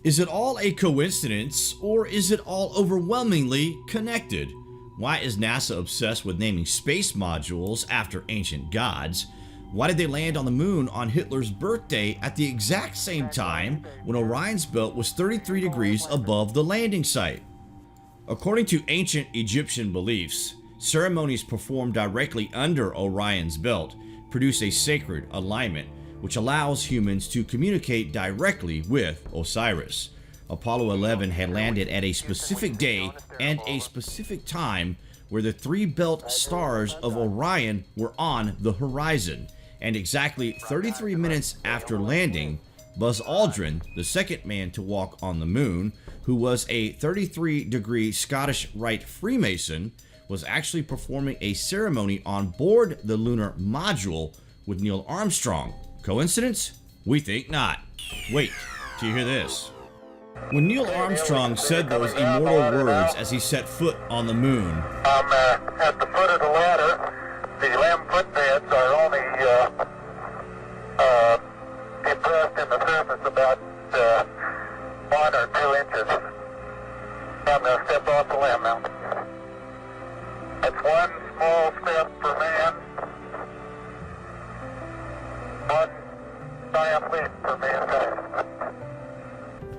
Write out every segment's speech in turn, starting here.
Is it all a coincidence, or is it all overwhelmingly connected? Why is NASA obsessed with naming space modules after ancient gods? Why did they land on the moon on Hitler's birthday at the exact same time when Orion's belt was 33 degrees above the landing site? According to ancient Egyptian beliefs, ceremonies performed directly under Orion's belt produce a sacred alignment which allows humans to communicate directly with Osiris. Apollo 11 had landed at a specific day and a specific time where the three belt stars of Orion were on the horizon, and exactly 33 minutes after landing, Buzz Aldrin, the second man to walk on the moon, who was a 33-degree Scottish Rite Freemason, was actually performing a ceremony on board the lunar module with Neil Armstrong. Coincidence? We think not. Wait till you hear this. When Neil Armstrong said those immortal words as he set foot on the moon, at the foot of the ladder, the limb footbeds are only depressed in the surface about 1 or 2 inches. I'm going to step off the limb now. That's one small step for man, one giant leap for mankind.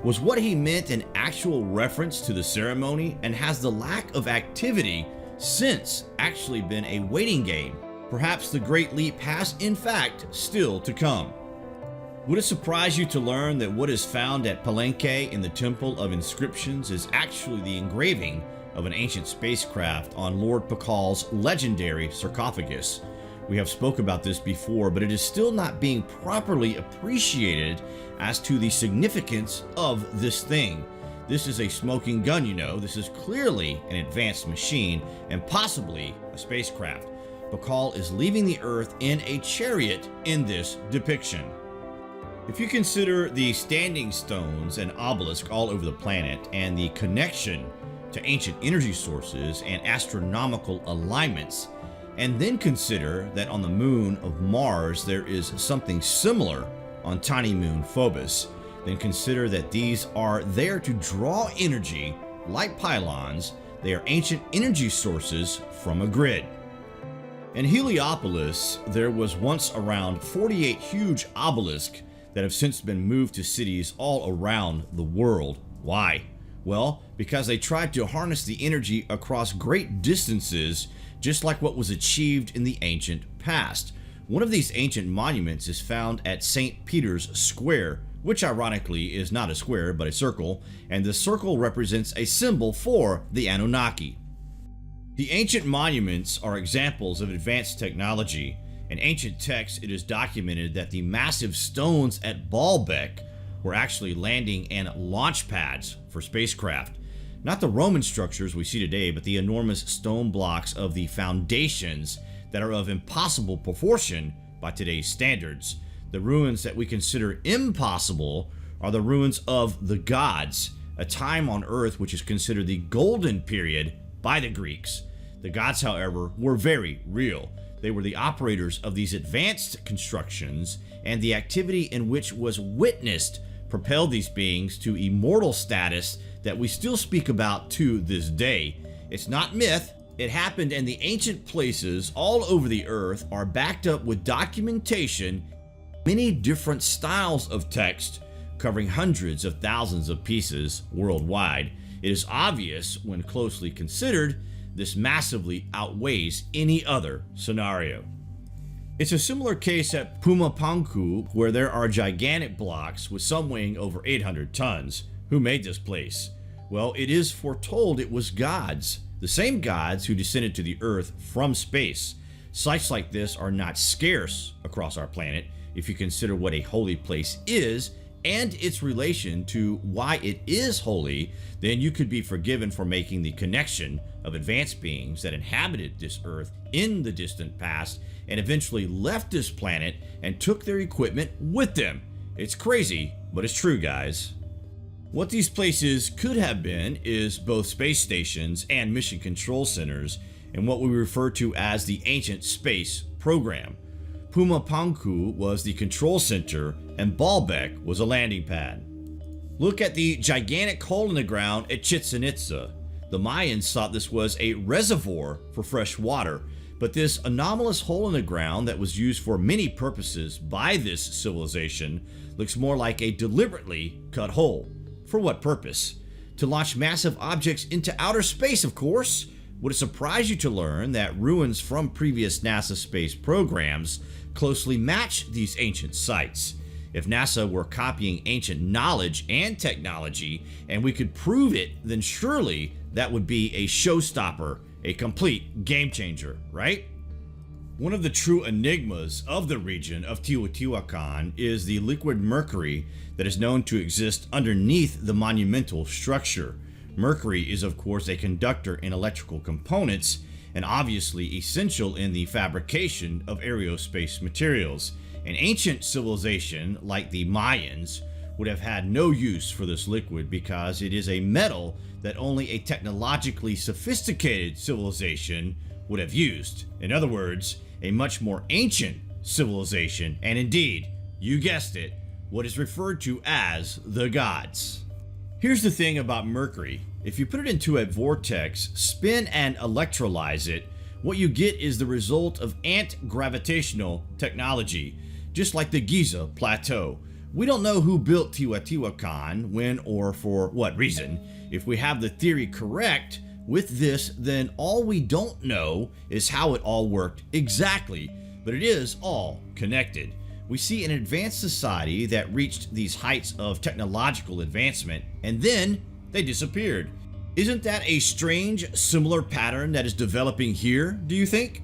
was what he meant an actual reference to the ceremony, and has the lack of activity since actually been a waiting game? Perhaps the Great Leap has in fact still to come. Would it surprise you to learn that what is found at Palenque in the Temple of Inscriptions is actually the engraving of an ancient spacecraft on Lord Pakal's legendary sarcophagus? We have spoke about this before, but it is still not being properly appreciated as to the significance of this thing. This is a smoking gun, you know. This is clearly an advanced machine and possibly a spacecraft. Pakal is leaving the Earth in a chariot in this depiction. If you consider the standing stones and obelisk all over the planet and the connection to ancient energy sources and astronomical alignments, and then consider that on the moon of Mars there is something similar on tiny moon Phobos, then consider that these are there to draw energy like pylons. They are ancient energy sources from a grid. In Heliopolis, there was once around 48 huge obelisks that have since been moved to cities all around the world. Why? Well, because they tried to harness the energy across great distances, just like what was achieved in the ancient past. One of these ancient monuments is found at St. Peter's Square, which ironically is not a square but a circle, and the circle represents a symbol for the Anunnaki. The ancient monuments are examples of advanced technology. In ancient texts, it is documented that the massive stones at Baalbek were actually landing and launch pads for spacecraft. Not the Roman structures we see today, but the enormous stone blocks of the foundations that are of impossible proportion by today's standards. The ruins that we consider impossible are the ruins of the gods, a time on Earth which is considered the golden period by the Greeks. The gods, however, were very real. They were the operators of these advanced constructions, and the activity in which was witnessed propelled these beings to immortal status that we still speak about to this day. It's not myth. It happened, and the ancient places all over the earth are backed up with documentation, many different styles of text covering hundreds of thousands of pieces worldwide. It is obvious when closely considered, this massively outweighs any other scenario. It's a similar case at Pumapunku, where there are gigantic blocks with some weighing over 800 tons. Who made this place? Well, it is foretold it was gods, the same gods who descended to the earth from space. Sites like this are not scarce across our planet if you consider what a holy place is and its relation to why it is holy. Then you could be forgiven for making the connection of advanced beings that inhabited this earth in the distant past and eventually left this planet and took their equipment with them. It's crazy, but it's true, guys. What these places could have been is both space stations and mission control centers in what we refer to as the ancient space program. Pumapunku was the control center and Baalbek was a landing pad. Look at the gigantic hole in the ground at Chichen Itza. The Mayans thought this was a reservoir for fresh water, but this anomalous hole in the ground that was used for many purposes by this civilization looks more like a deliberately cut hole. For what purpose? To launch massive objects into outer space, of course. Would it surprise you to learn that ruins from previous NASA space programs closely match these ancient sites? If NASA were copying ancient knowledge and technology and we could prove it, then surely that would be a showstopper, a complete game changer, right? One of the true enigmas of the region of Teotihuacan is the liquid mercury that is known to exist underneath the monumental structure. Mercury is of course a conductor in electrical components and obviously essential in the fabrication of aerospace materials. An ancient civilization like the Mayans would have had no use for this liquid because it is a metal that only a technologically sophisticated civilization would have used. In other words, a much more ancient civilization, and indeed, you guessed it, what is referred to as the gods. Here's the thing about mercury. If you put it into a vortex, spin and electrolyze it, what you get is the result of anti-gravitational technology, just like the Giza Plateau. We don't know who built Teotihuacan, when, or for what reason. If we have the theory correct with this, then all we don't know is how it all worked exactly, but it is all connected. We see an advanced society that reached these heights of technological advancement, and then they disappeared. Isn't that a strange, similar pattern that is developing here, do you think?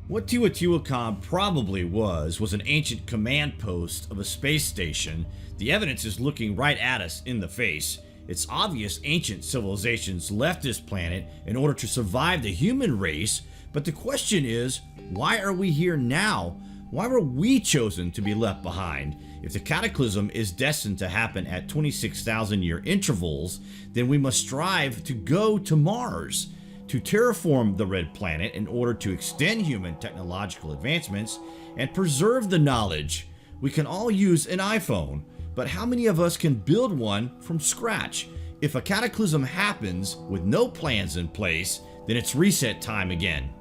What Teotihuacan probably was an ancient command post of a space station. The evidence is looking right at us in the face. It's obvious ancient civilizations left this planet in order to survive the human race, but the question is, why are we here now? Why were we chosen to be left behind? If the cataclysm is destined to happen at 26,000 year intervals, then we must strive to go to Mars, to terraform the red planet in order to extend human technological advancements and preserve the knowledge. We can all use an iPhone, but how many of us can build one from scratch? If a cataclysm happens with no plans in place, then it's reset time again.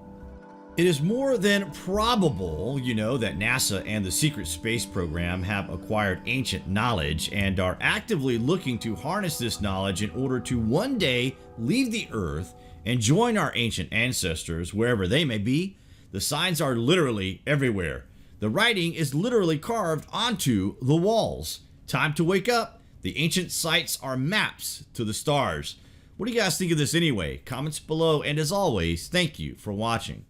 It is more than probable, that NASA and the secret space program have acquired ancient knowledge and are actively looking to harness this knowledge in order to one day leave the Earth and join our ancient ancestors wherever they may be. The signs are literally everywhere. The writing is literally carved onto the walls. Time to wake up. The ancient sites are maps to the stars. What do you guys think of this anyway? Comments below, and as always, thank you for watching.